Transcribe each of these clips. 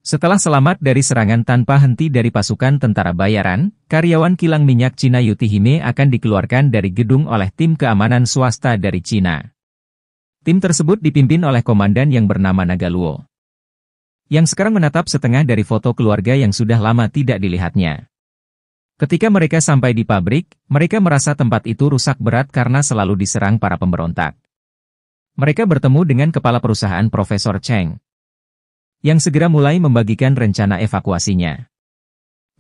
Setelah selamat dari serangan tanpa henti dari pasukan tentara bayaran, karyawan kilang minyak Cina Yutihime akan dikeluarkan dari gedung oleh tim keamanan swasta dari Cina. Tim tersebut dipimpin oleh komandan yang bernama Nagaluo, yang sekarang menatap setengah dari foto keluarga yang sudah lama tidak dilihatnya. Ketika mereka sampai di pabrik, mereka merasa tempat itu rusak berat karena selalu diserang para pemberontak. Mereka bertemu dengan kepala perusahaan Profesor Cheng, yang segera mulai membagikan rencana evakuasinya.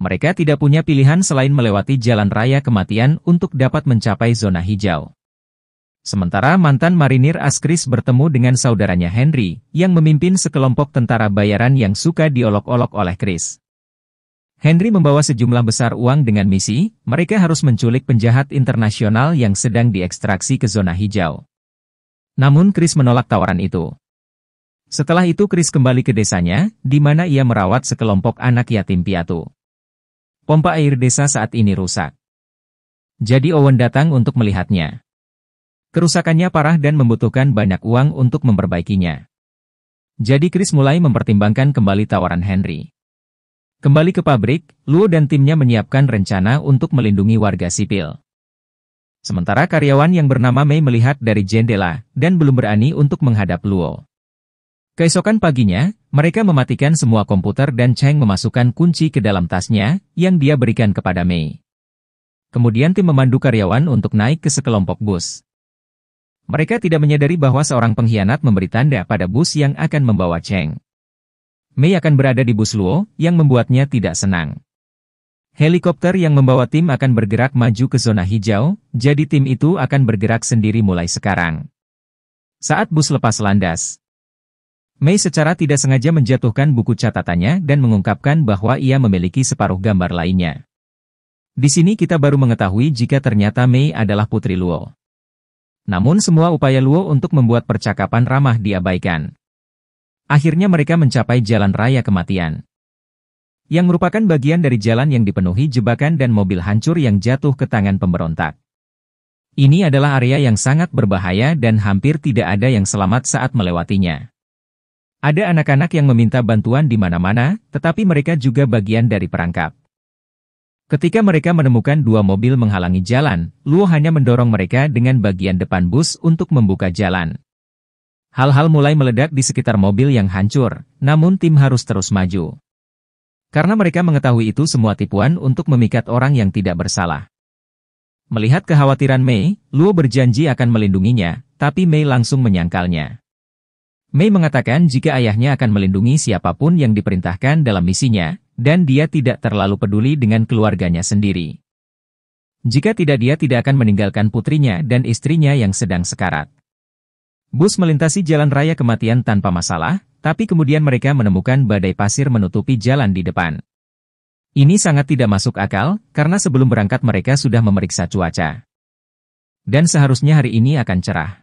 Mereka tidak punya pilihan selain melewati jalan raya kematian untuk dapat mencapai zona hijau. Sementara mantan marinir Askris bertemu dengan saudaranya Henry, yang memimpin sekelompok tentara bayaran yang suka diolok-olok oleh Chris. Henry membawa sejumlah besar uang dengan misi, mereka harus menculik penjahat internasional yang sedang diekstraksi ke zona hijau. Namun Chris menolak tawaran itu. Setelah itu Chris kembali ke desanya, di mana ia merawat sekelompok anak yatim piatu. Pompa air desa saat ini rusak. Jadi Owen datang untuk melihatnya. Kerusakannya parah dan membutuhkan banyak uang untuk memperbaikinya. Jadi Chris mulai mempertimbangkan kembali tawaran Henry. Kembali ke pabrik, Luo dan timnya menyiapkan rencana untuk melindungi warga sipil. Sementara karyawan yang bernama Mei melihat dari jendela, dan belum berani untuk menghadap Luo. Keesokan paginya, mereka mematikan semua komputer dan Cheng memasukkan kunci ke dalam tasnya, yang dia berikan kepada Mei. Kemudian tim memandu karyawan untuk naik ke sekelompok bus. Mereka tidak menyadari bahwa seorang pengkhianat memberi tanda pada bus yang akan membawa Cheng. Mei akan berada di bus Luo, yang membuatnya tidak senang. Helikopter yang membawa tim akan bergerak maju ke zona hijau, jadi tim itu akan bergerak sendiri mulai sekarang. Saat bus lepas landas, Mei secara tidak sengaja menjatuhkan buku catatannya dan mengungkapkan bahwa ia memiliki separuh gambar lainnya. Di sini kita baru mengetahui jika ternyata Mei adalah putri Luo. Namun semua upaya Luo untuk membuat percakapan ramah diabaikan. Akhirnya mereka mencapai jalan raya kematian, yang merupakan bagian dari jalan yang dipenuhi jebakan dan mobil hancur yang jatuh ke tangan pemberontak. Ini adalah area yang sangat berbahaya dan hampir tidak ada yang selamat saat melewatinya. Ada anak-anak yang meminta bantuan di mana-mana, tetapi mereka juga bagian dari perangkap. Ketika mereka menemukan dua mobil menghalangi jalan, Luo hanya mendorong mereka dengan bagian depan bus untuk membuka jalan. Hal-hal mulai meledak di sekitar mobil yang hancur, namun tim harus terus maju. Karena mereka mengetahui itu semua tipuan untuk memikat orang yang tidak bersalah. Melihat kekhawatiran Mei, Luo berjanji akan melindunginya, tapi Mei langsung menyangkalnya. Mei mengatakan jika ayahnya akan melindungi siapapun yang diperintahkan dalam misinya, dan dia tidak terlalu peduli dengan keluarganya sendiri. Jika tidak dia tidak akan meninggalkan putrinya dan istrinya yang sedang sekarat. Bus melintasi jalan raya kematian tanpa masalah, tapi kemudian mereka menemukan badai pasir menutupi jalan di depan. Ini sangat tidak masuk akal, karena sebelum berangkat mereka sudah memeriksa cuaca. Dan seharusnya hari ini akan cerah.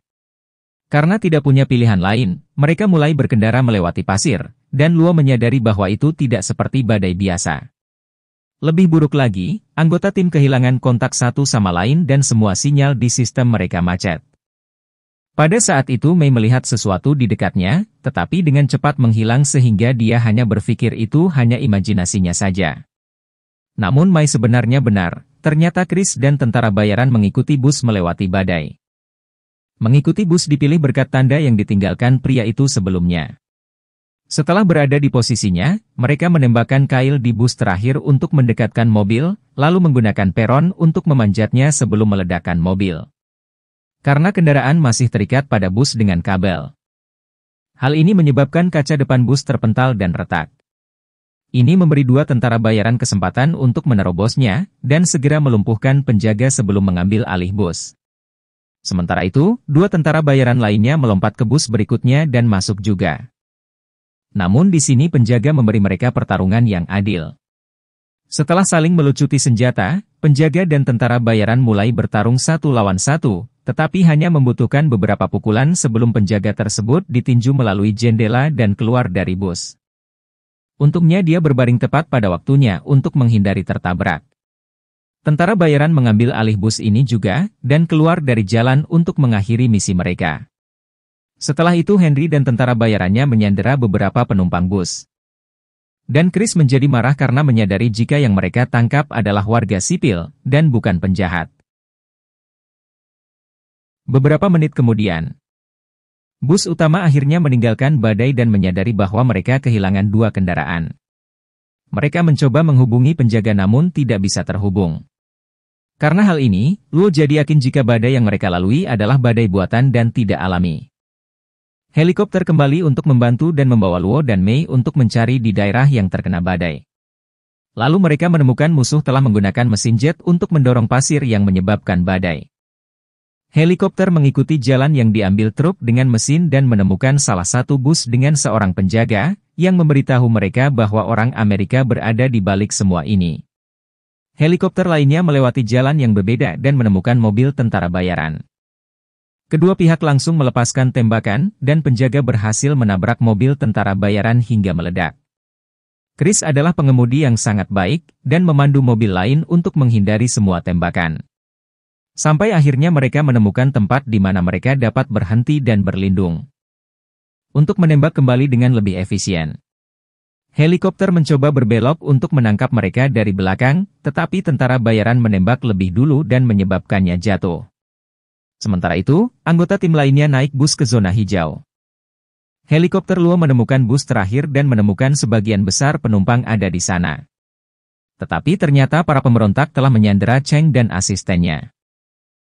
Karena tidak punya pilihan lain, mereka mulai berkendara melewati pasir, dan Luo menyadari bahwa itu tidak seperti badai biasa. Lebih buruk lagi, anggota tim kehilangan kontak satu sama lain dan semua sinyal di sistem mereka macet. Pada saat itu Mei melihat sesuatu di dekatnya, tetapi dengan cepat menghilang sehingga dia hanya berpikir itu hanya imajinasinya saja. Namun Mei sebenarnya benar, ternyata Chris dan tentara bayaran mengikuti bus melewati badai. Mengikuti bus dipilih berkat tanda yang ditinggalkan pria itu sebelumnya. Setelah berada di posisinya, mereka menembakkan kail di bus terakhir untuk mendekatkan mobil, lalu menggunakan peron untuk memanjatnya sebelum meledakkan mobil. Karena kendaraan masih terikat pada bus dengan kabel. Hal ini menyebabkan kaca depan bus terpental dan retak. Ini memberi dua tentara bayaran kesempatan untuk menerobosnya, dan segera melumpuhkan penjaga sebelum mengambil alih bus. Sementara itu, dua tentara bayaran lainnya melompat ke bus berikutnya dan masuk juga. Namun di sini penjaga memberi mereka pertarungan yang adil. Setelah saling melucuti senjata, penjaga dan tentara bayaran mulai bertarung satu lawan satu, tetapi hanya membutuhkan beberapa pukulan sebelum penjaga tersebut ditinju melalui jendela dan keluar dari bus. Untungnya dia berbaring tepat pada waktunya untuk menghindari tertabrak. Tentara bayaran mengambil alih bus ini juga, dan keluar dari jalan untuk mengakhiri misi mereka. Setelah itu Henry dan tentara bayarannya menyandera beberapa penumpang bus. Dan Chris menjadi marah karena menyadari jika yang mereka tangkap adalah warga sipil, dan bukan penjahat. Beberapa menit kemudian, bus utama akhirnya meninggalkan badai dan menyadari bahwa mereka kehilangan 2 kendaraan. Mereka mencoba menghubungi penjaga namun tidak bisa terhubung. Karena hal ini, Luo jadi yakin jika badai yang mereka lalui adalah badai buatan dan tidak alami. Helikopter kembali untuk membantu dan membawa Luo dan Mei untuk mencari di daerah yang terkena badai. Lalu mereka menemukan musuh telah menggunakan mesin jet untuk mendorong pasir yang menyebabkan badai. Helikopter mengikuti jalan yang diambil truk dengan mesin dan menemukan salah satu bus dengan seorang penjaga, yang memberitahu mereka bahwa orang Amerika berada di balik semua ini. Helikopter lainnya melewati jalan yang berbeda dan menemukan mobil tentara bayaran. Kedua pihak langsung melepaskan tembakan, dan penjaga berhasil menabrak mobil tentara bayaran hingga meledak. Chris adalah pengemudi yang sangat baik, dan memandu mobil lain untuk menghindari semua tembakan. Sampai akhirnya mereka menemukan tempat di mana mereka dapat berhenti dan berlindung. Untuk menembak kembali dengan lebih efisien. Helikopter mencoba berbelok untuk menangkap mereka dari belakang, tetapi tentara bayaran menembak lebih dulu dan menyebabkannya jatuh. Sementara itu, anggota tim lainnya naik bus ke zona hijau. Helikopter Luo menemukan bus terakhir dan menemukan sebagian besar penumpang ada di sana. Tetapi ternyata para pemberontak telah menyandera Cheng dan asistennya.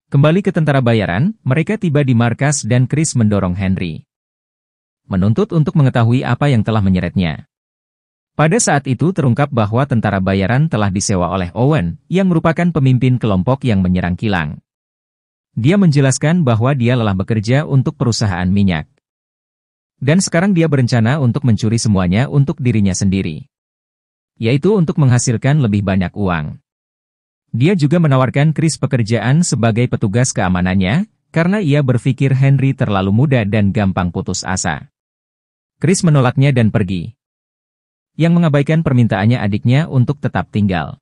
Kembali ke tentara bayaran, mereka tiba di markas dan Chris mendorong Henry. Menuntut untuk mengetahui apa yang telah menyeretnya. Pada saat itu terungkap bahwa tentara bayaran telah disewa oleh Owen, yang merupakan pemimpin kelompok yang menyerang kilang. Dia menjelaskan bahwa dia lelah bekerja untuk perusahaan minyak. Dan sekarang dia berencana untuk mencuri semuanya untuk dirinya sendiri. Yaitu untuk menghasilkan lebih banyak uang. Dia juga menawarkan Chris pekerjaan sebagai petugas keamanannya, karena ia berpikir Henry terlalu muda dan gampang putus asa. Chris menolaknya dan pergi. Yang mengabaikan permintaannya adiknya untuk tetap tinggal.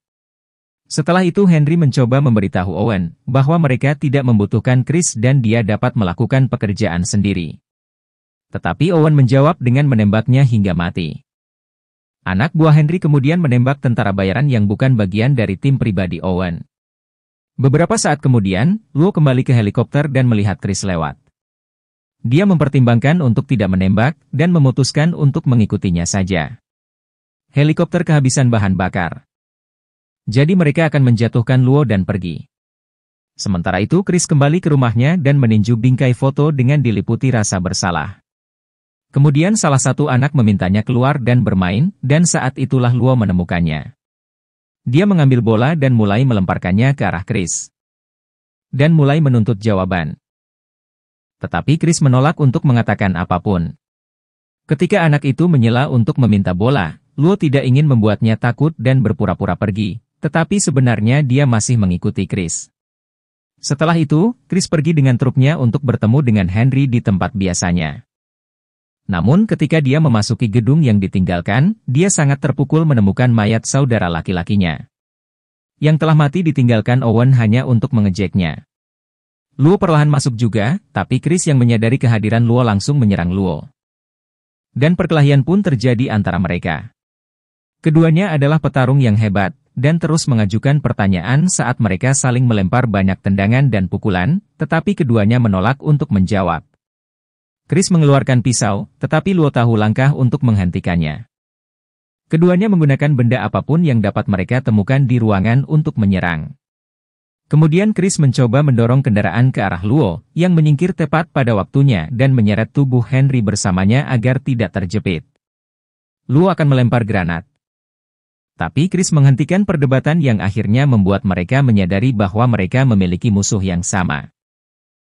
Setelah itu Henry mencoba memberitahu Owen bahwa mereka tidak membutuhkan Chris dan dia dapat melakukan pekerjaan sendiri. Tetapi Owen menjawab dengan menembaknya hingga mati. Anak buah Henry kemudian menembak tentara bayaran yang bukan bagian dari tim pribadi Owen. Beberapa saat kemudian, Luo kembali ke helikopter dan melihat Chris lewat. Dia mempertimbangkan untuk tidak menembak dan memutuskan untuk mengikutinya saja. Helikopter kehabisan bahan bakar. Jadi mereka akan menjatuhkan Luo dan pergi. Sementara itu Chris kembali ke rumahnya dan meninju bingkai foto dengan diliputi rasa bersalah. Kemudian salah satu anak memintanya keluar dan bermain, dan saat itulah Luo menemukannya. Dia mengambil bola dan mulai melemparkannya ke arah Chris. Dan mulai menuntut jawaban. Tetapi Chris menolak untuk mengatakan apapun. Ketika anak itu menyela untuk meminta bola, Luo tidak ingin membuatnya takut dan berpura-pura pergi. Tetapi sebenarnya dia masih mengikuti Chris. Setelah itu, Chris pergi dengan truknya untuk bertemu dengan Henry di tempat biasanya. Namun ketika dia memasuki gedung yang ditinggalkan, dia sangat terpukul menemukan mayat saudara laki-lakinya. Yang telah mati ditinggalkan Owen hanya untuk mengejeknya. Luo perlahan masuk juga, tapi Chris yang menyadari kehadiran Luo langsung menyerang Luo. Dan perkelahian pun terjadi antara mereka. Keduanya adalah petarung yang hebat, dan terus mengajukan pertanyaan saat mereka saling melempar banyak tendangan dan pukulan, tetapi keduanya menolak untuk menjawab. Chris mengeluarkan pisau, tetapi Luo tahu langkah untuk menghentikannya. Keduanya menggunakan benda apapun yang dapat mereka temukan di ruangan untuk menyerang. Kemudian Chris mencoba mendorong kendaraan ke arah Luo, yang menyingkir tepat pada waktunya dan menyeret tubuh Henry bersamanya agar tidak terjepit. Luo akan melempar granat. Tapi Chris menghentikan perdebatan yang akhirnya membuat mereka menyadari bahwa mereka memiliki musuh yang sama.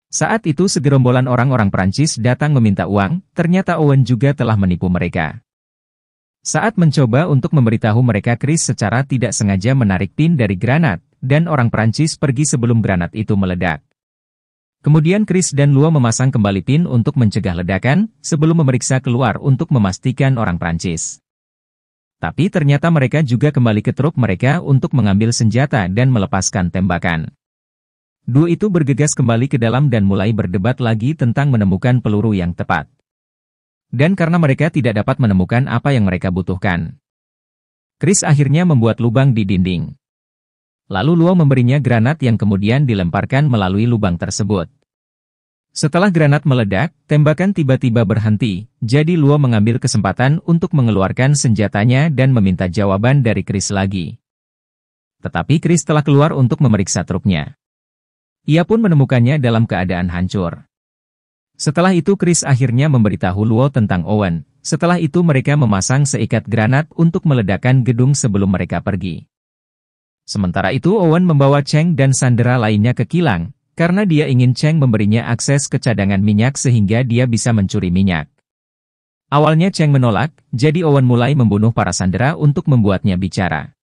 Saat itu segerombolan orang-orang Prancis datang meminta uang, ternyata Owen juga telah menipu mereka. Saat mencoba untuk memberitahu mereka Chris secara tidak sengaja menarik pin dari granat, dan orang Prancis pergi sebelum granat itu meledak. Kemudian Chris dan Luo memasang kembali pin untuk mencegah ledakan, sebelum memeriksa keluar untuk memastikan orang Prancis. Tapi ternyata mereka juga kembali ke truk mereka untuk mengambil senjata dan melepaskan tembakan. Duo itu bergegas kembali ke dalam dan mulai berdebat lagi tentang menemukan peluru yang tepat. Dan karena mereka tidak dapat menemukan apa yang mereka butuhkan. Chris akhirnya membuat lubang di dinding. Lalu Luo memberinya granat yang kemudian dilemparkan melalui lubang tersebut. Setelah granat meledak, tembakan tiba-tiba berhenti, jadi Luo mengambil kesempatan untuk mengeluarkan senjatanya dan meminta jawaban dari Chris lagi. Tetapi Chris telah keluar untuk memeriksa truknya. Ia pun menemukannya dalam keadaan hancur. Setelah itu Chris akhirnya memberitahu Luo tentang Owen. Setelah itu mereka memasang seikat granat untuk meledakkan gedung sebelum mereka pergi. Sementara itu Owen membawa Cheng dan sandera lainnya ke kilang, karena dia ingin Cheng memberinya akses ke cadangan minyak sehingga dia bisa mencuri minyak. Awalnya Cheng menolak, jadi Owen mulai membunuh para sandera untuk membuatnya bicara.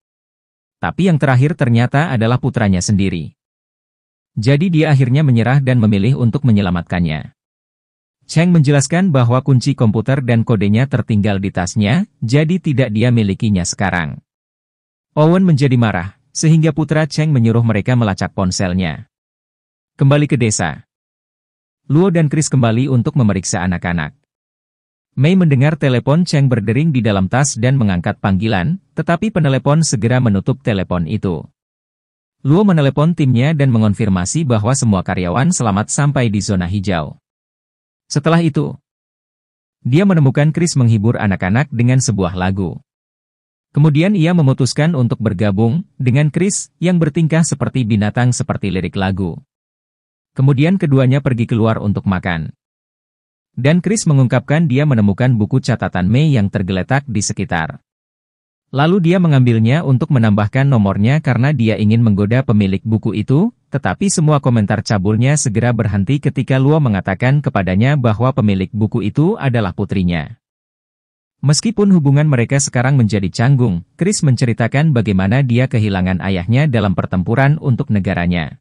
Tapi yang terakhir ternyata adalah putranya sendiri. Jadi dia akhirnya menyerah dan memilih untuk menyelamatkannya. Cheng menjelaskan bahwa kunci komputer dan kodenya tertinggal di tasnya, jadi tidak dia milikinya sekarang. Owen menjadi marah, sehingga putra Cheng menyuruh mereka melacak ponselnya. Kembali ke desa. Luo dan Chris kembali untuk memeriksa anak-anak. Mei mendengar telepon Cheng berdering di dalam tas dan mengangkat panggilan, tetapi penelepon segera menutup telepon itu. Luo menelepon timnya dan mengonfirmasi bahwa semua karyawan selamat sampai di zona hijau. Setelah itu, dia menemukan Chris menghibur anak-anak dengan sebuah lagu. Kemudian ia memutuskan untuk bergabung dengan Chris yang bertingkah seperti binatang seperti lirik lagu. Kemudian keduanya pergi keluar untuk makan. Dan Chris mengungkapkan dia menemukan buku catatan Mei yang tergeletak di sekitar. Lalu dia mengambilnya untuk menambahkan nomornya karena dia ingin menggoda pemilik buku itu, tetapi semua komentar cabulnya segera berhenti ketika Luo mengatakan kepadanya bahwa pemilik buku itu adalah putrinya. Meskipun hubungan mereka sekarang menjadi canggung, Chris menceritakan bagaimana dia kehilangan ayahnya dalam pertempuran untuk negaranya.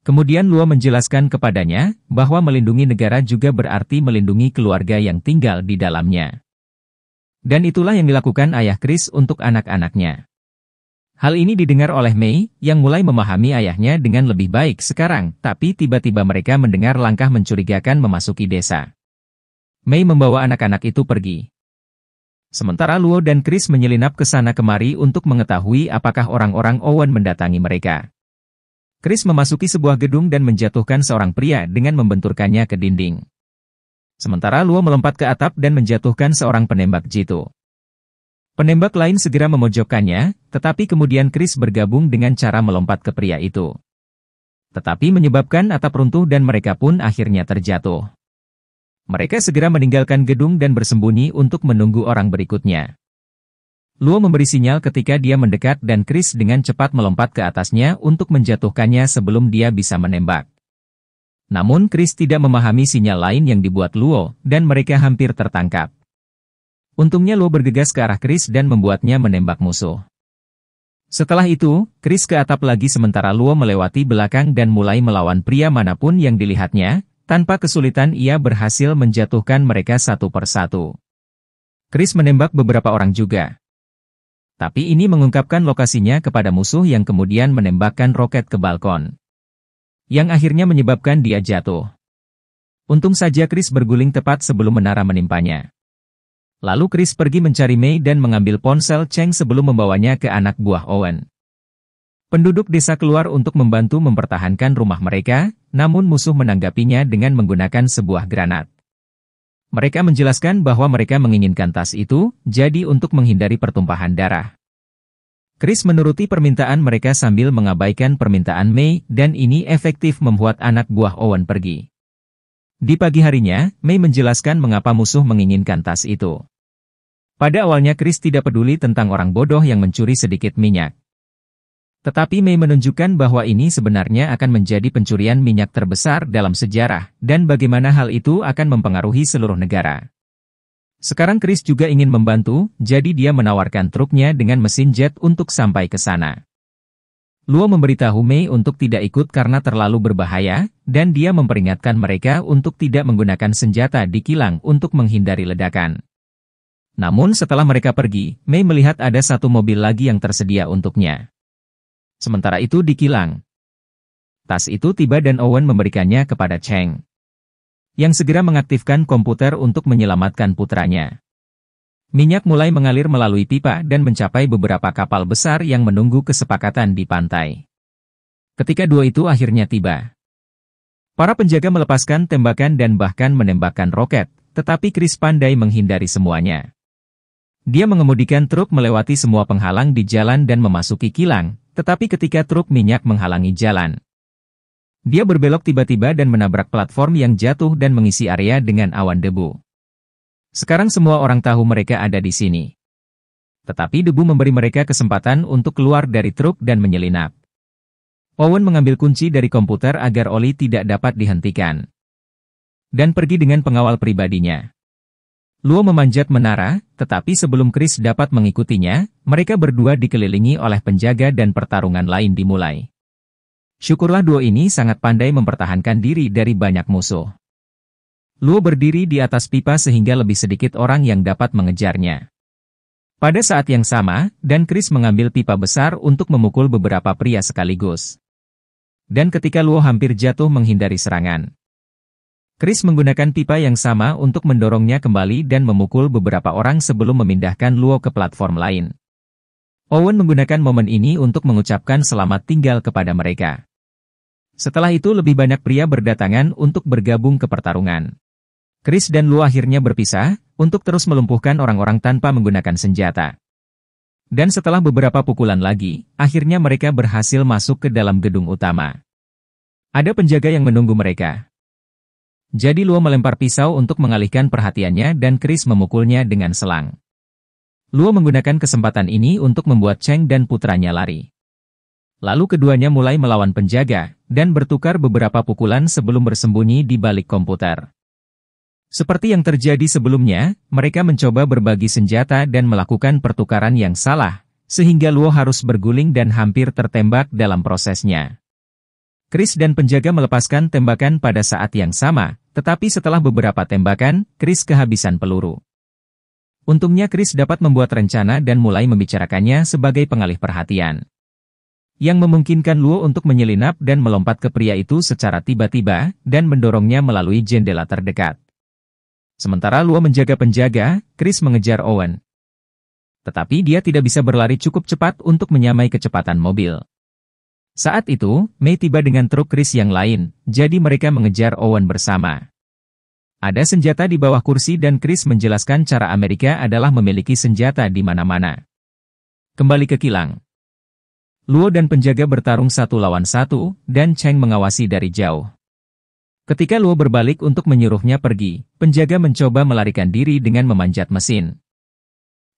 Kemudian Luo menjelaskan kepadanya bahwa melindungi negara juga berarti melindungi keluarga yang tinggal di dalamnya. Dan itulah yang dilakukan ayah Chris untuk anak-anaknya. Hal ini didengar oleh Mei, yang mulai memahami ayahnya dengan lebih baik sekarang, tapi tiba-tiba mereka mendengar langkah mencurigakan memasuki desa. Mei membawa anak-anak itu pergi. Sementara Luo dan Chris menyelinap ke sana kemari untuk mengetahui apakah orang-orang Owen mendatangi mereka. Chris memasuki sebuah gedung dan menjatuhkan seorang pria dengan membenturkannya ke dinding. Sementara Luo melompat ke atap dan menjatuhkan seorang penembak jitu. Penembak lain segera memojokkannya, tetapi kemudian Chris bergabung dengan cara melompat ke pria itu. Tetapi menyebabkan atap runtuh dan mereka pun akhirnya terjatuh. Mereka segera meninggalkan gedung dan bersembunyi untuk menunggu orang berikutnya. Luo memberi sinyal ketika dia mendekat dan Chris dengan cepat melompat ke atasnya untuk menjatuhkannya sebelum dia bisa menembak. Namun Chris tidak memahami sinyal lain yang dibuat Luo, dan mereka hampir tertangkap. Untungnya Luo bergegas ke arah Chris dan membuatnya menembak musuh. Setelah itu, Chris ke atap lagi sementara Luo melewati belakang dan mulai melawan pria manapun yang dilihatnya, tanpa kesulitan ia berhasil menjatuhkan mereka satu persatu. Chris menembak beberapa orang juga. Tapi ini mengungkapkan lokasinya kepada musuh yang kemudian menembakkan roket ke balkon. Yang akhirnya menyebabkan dia jatuh. Untung saja Chris berguling tepat sebelum menara menimpanya. Lalu Chris pergi mencari Mei dan mengambil ponsel Cheng sebelum membawanya ke anak buah Owen. Penduduk desa keluar untuk membantu mempertahankan rumah mereka, namun musuh menanggapinya dengan menggunakan sebuah granat. Mereka menjelaskan bahwa mereka menginginkan tas itu, jadi untuk menghindari pertumpahan darah. Chris menuruti permintaan mereka sambil mengabaikan permintaan Mei, dan ini efektif membuat anak buah Owen pergi. Di pagi harinya, Mei menjelaskan mengapa musuh menginginkan tas itu. Pada awalnya Chris tidak peduli tentang orang bodoh yang mencuri sedikit minyak. Tetapi Mei menunjukkan bahwa ini sebenarnya akan menjadi pencurian minyak terbesar dalam sejarah, dan bagaimana hal itu akan mempengaruhi seluruh negara. Sekarang Chris juga ingin membantu, jadi dia menawarkan truknya dengan mesin jet untuk sampai ke sana. Luo memberitahu Mei untuk tidak ikut karena terlalu berbahaya, dan dia memperingatkan mereka untuk tidak menggunakan senjata di kilang untuk menghindari ledakan. Namun setelah mereka pergi, Mei melihat ada satu mobil lagi yang tersedia untuknya. Sementara itu di kilang, tas itu tiba dan Owen memberikannya kepada Cheng, yang segera mengaktifkan komputer untuk menyelamatkan putranya. Minyak mulai mengalir melalui pipa dan mencapai beberapa kapal besar yang menunggu kesepakatan di pantai. Ketika dua itu akhirnya tiba, para penjaga melepaskan tembakan dan bahkan menembakkan roket, tetapi Chris pandai menghindari semuanya. Dia mengemudikan truk melewati semua penghalang di jalan dan memasuki kilang, tetapi ketika truk minyak menghalangi jalan, dia berbelok tiba-tiba dan menabrak platform yang jatuh dan mengisi area dengan awan debu. Sekarang semua orang tahu mereka ada di sini. Tetapi debu memberi mereka kesempatan untuk keluar dari truk dan menyelinap. Owen mengambil kunci dari komputer agar oli tidak dapat dihentikan, dan pergi dengan pengawal pribadinya. Luo memanjat menara, tetapi sebelum Chris dapat mengikutinya, mereka berdua dikelilingi oleh penjaga dan pertarungan lain dimulai. Syukurlah duo ini sangat pandai mempertahankan diri dari banyak musuh. Luo berdiri di atas pipa sehingga lebih sedikit orang yang dapat mengejarnya. Pada saat yang sama, dan Chris mengambil pipa besar untuk memukul beberapa pria sekaligus. Dan ketika Luo hampir jatuh menghindari serangan, Chris menggunakan pipa yang sama untuk mendorongnya kembali dan memukul beberapa orang sebelum memindahkan Luo ke platform lain. Owen menggunakan momen ini untuk mengucapkan selamat tinggal kepada mereka. Setelah itu lebih banyak pria berdatangan untuk bergabung ke pertarungan. Chris dan Luo akhirnya berpisah, untuk terus melumpuhkan orang-orang tanpa menggunakan senjata. Dan setelah beberapa pukulan lagi, akhirnya mereka berhasil masuk ke dalam gedung utama. Ada penjaga yang menunggu mereka. Jadi Luo melempar pisau untuk mengalihkan perhatiannya dan Chris memukulnya dengan selang. Luo menggunakan kesempatan ini untuk membuat Cheng dan putranya lari. Lalu keduanya mulai melawan penjaga, dan bertukar beberapa pukulan sebelum bersembunyi di balik komputer. Seperti yang terjadi sebelumnya, mereka mencoba berbagi senjata dan melakukan pertukaran yang salah, sehingga Luo harus berguling dan hampir tertembak dalam prosesnya. Chris dan penjaga melepaskan tembakan pada saat yang sama, tetapi setelah beberapa tembakan, Chris kehabisan peluru. Untungnya Chris dapat membuat rencana dan mulai membicarakannya sebagai pengalih perhatian, yang memungkinkan Luo untuk menyelinap dan melompat ke pria itu secara tiba-tiba, dan mendorongnya melalui jendela terdekat. Sementara Luo menjaga penjaga, Chris mengejar Owen. Tetapi dia tidak bisa berlari cukup cepat untuk menyamai kecepatan mobil. Saat itu, Mei tiba dengan truk Chris yang lain, jadi mereka mengejar Owen bersama. Ada senjata di bawah kursi dan Chris menjelaskan cara Amerika adalah memiliki senjata di mana-mana. Kembali ke kilang. Luo dan penjaga bertarung 1 lawan 1, dan Cheng mengawasi dari jauh. Ketika Luo berbalik untuk menyuruhnya pergi, penjaga mencoba melarikan diri dengan memanjat mesin.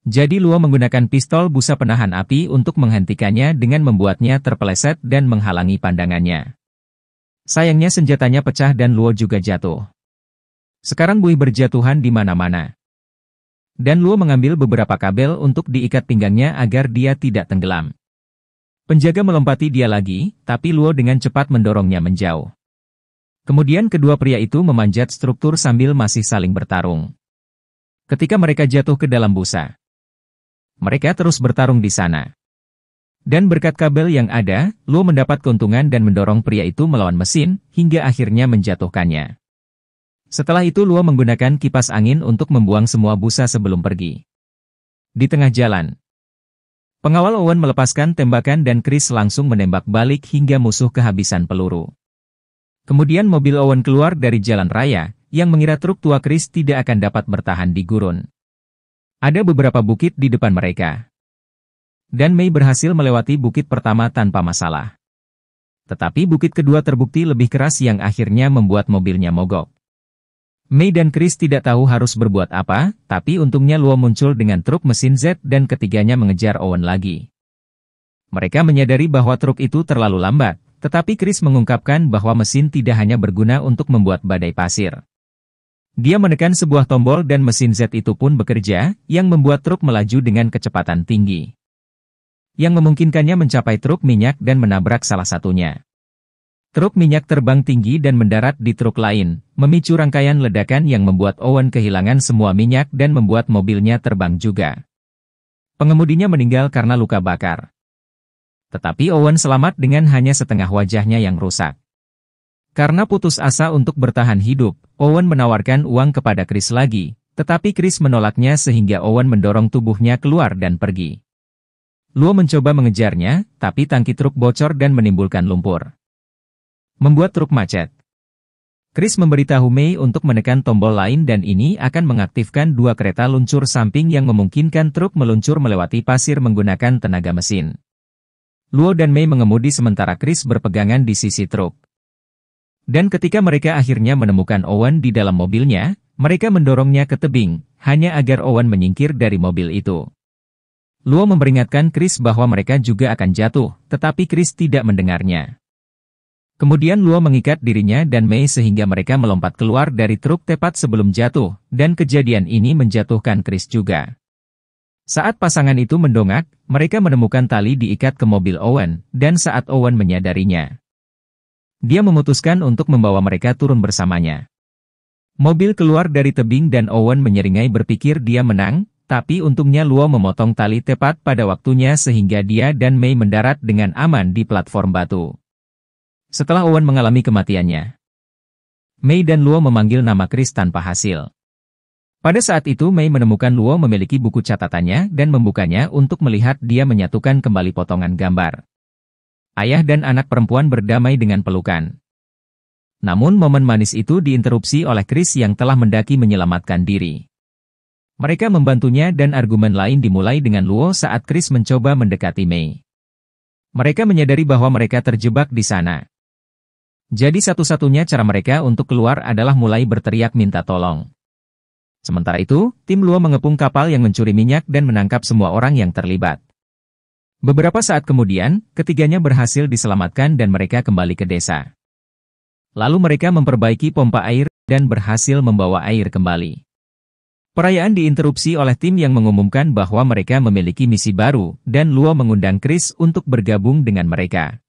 Jadi Luo menggunakan pistol busa penahan api untuk menghentikannya dengan membuatnya terpeleset dan menghalangi pandangannya. Sayangnya senjatanya pecah dan Luo juga jatuh. Sekarang buih berjatuhan di mana-mana. Dan Luo mengambil beberapa kabel untuk diikat pinggangnya agar dia tidak tenggelam. Penjaga melompati dia lagi, tapi Luo dengan cepat mendorongnya menjauh. Kemudian kedua pria itu memanjat struktur sambil masih saling bertarung. Ketika mereka jatuh ke dalam busa, mereka terus bertarung di sana. Dan berkat kabel yang ada, Luo mendapat keuntungan dan mendorong pria itu melawan mesin, hingga akhirnya menjatuhkannya. Setelah itu Luo menggunakan kipas angin untuk membuang semua busa sebelum pergi. Di tengah jalan, pengawal Owen melepaskan tembakan dan Chris langsung menembak balik hingga musuh kehabisan peluru. Kemudian mobil Owen keluar dari jalan raya, yang mengira truk tua Chris tidak akan dapat bertahan di gurun. Ada beberapa bukit di depan mereka. Dan Mei berhasil melewati bukit pertama tanpa masalah. Tetapi bukit kedua terbukti lebih keras yang akhirnya membuat mobilnya mogok. Mei dan Chris tidak tahu harus berbuat apa, tapi untungnya Luo muncul dengan truk mesin Z dan ketiganya mengejar Owen lagi. Mereka menyadari bahwa truk itu terlalu lambat. Tetapi Chris mengungkapkan bahwa mesin tidak hanya berguna untuk membuat badai pasir. Dia menekan sebuah tombol dan mesin Z itu pun bekerja, yang membuat truk melaju dengan kecepatan tinggi. Yang memungkinkannya mencapai truk minyak dan menabrak salah satunya. Truk minyak terbang tinggi dan mendarat di truk lain, memicu rangkaian ledakan yang membuat Owen kehilangan semua minyak dan membuat mobilnya terbang juga. Pengemudinya meninggal karena luka bakar. Tetapi Owen selamat dengan hanya setengah wajahnya yang rusak. Karena putus asa untuk bertahan hidup, Owen menawarkan uang kepada Chris lagi, Tetapi Chris menolaknya sehingga Owen mendorong tubuhnya keluar dan pergi. Luo mencoba mengejarnya, tapi tangki truk bocor dan menimbulkan lumpur, membuat truk macet. Chris memberitahu Mei untuk menekan tombol lain dan ini akan mengaktifkan dua kereta luncur samping yang memungkinkan truk meluncur melewati pasir menggunakan tenaga mesin. Luo dan Mei mengemudi sementara Chris berpegangan di sisi truk. Dan ketika mereka akhirnya menemukan Owen di dalam mobilnya, mereka mendorongnya ke tebing, hanya agar Owen menyingkir dari mobil itu. Luo memperingatkan Chris bahwa mereka juga akan jatuh, tetapi Chris tidak mendengarnya. Kemudian Luo mengikat dirinya dan Mei sehingga mereka melompat keluar dari truk tepat sebelum jatuh, dan kejadian ini menjatuhkan Chris juga. Saat pasangan itu mendongak, mereka menemukan tali diikat ke mobil Owen, dan saat Owen menyadarinya, dia memutuskan untuk membawa mereka turun bersamanya. Mobil keluar dari tebing dan Owen menyeringai berpikir dia menang, tapi untungnya Luo memotong tali tepat pada waktunya sehingga dia dan Mei mendarat dengan aman di platform batu. Setelah Owen mengalami kematiannya, Mei dan Luo memanggil nama Chris tanpa hasil. Pada saat itu Mei menemukan Luo memiliki buku catatannya dan membukanya untuk melihat dia menyatukan kembali potongan gambar. Ayah dan anak perempuan berdamai dengan pelukan. Namun momen manis itu diinterupsi oleh Chris yang telah mendaki menyelamatkan diri. Mereka membantunya dan argumen lain dimulai dengan Luo saat Chris mencoba mendekati Mei. Mereka menyadari bahwa mereka terjebak di sana. Jadi satu-satunya cara mereka untuk keluar adalah mulai berteriak minta tolong. Sementara itu, tim Luo mengepung kapal yang mencuri minyak dan menangkap semua orang yang terlibat. Beberapa saat kemudian, ketiganya berhasil diselamatkan dan mereka kembali ke desa. Lalu mereka memperbaiki pompa air dan berhasil membawa air kembali. Perayaan diinterupsi oleh tim yang mengumumkan bahwa mereka memiliki misi baru dan Luo mengundang Chris untuk bergabung dengan mereka.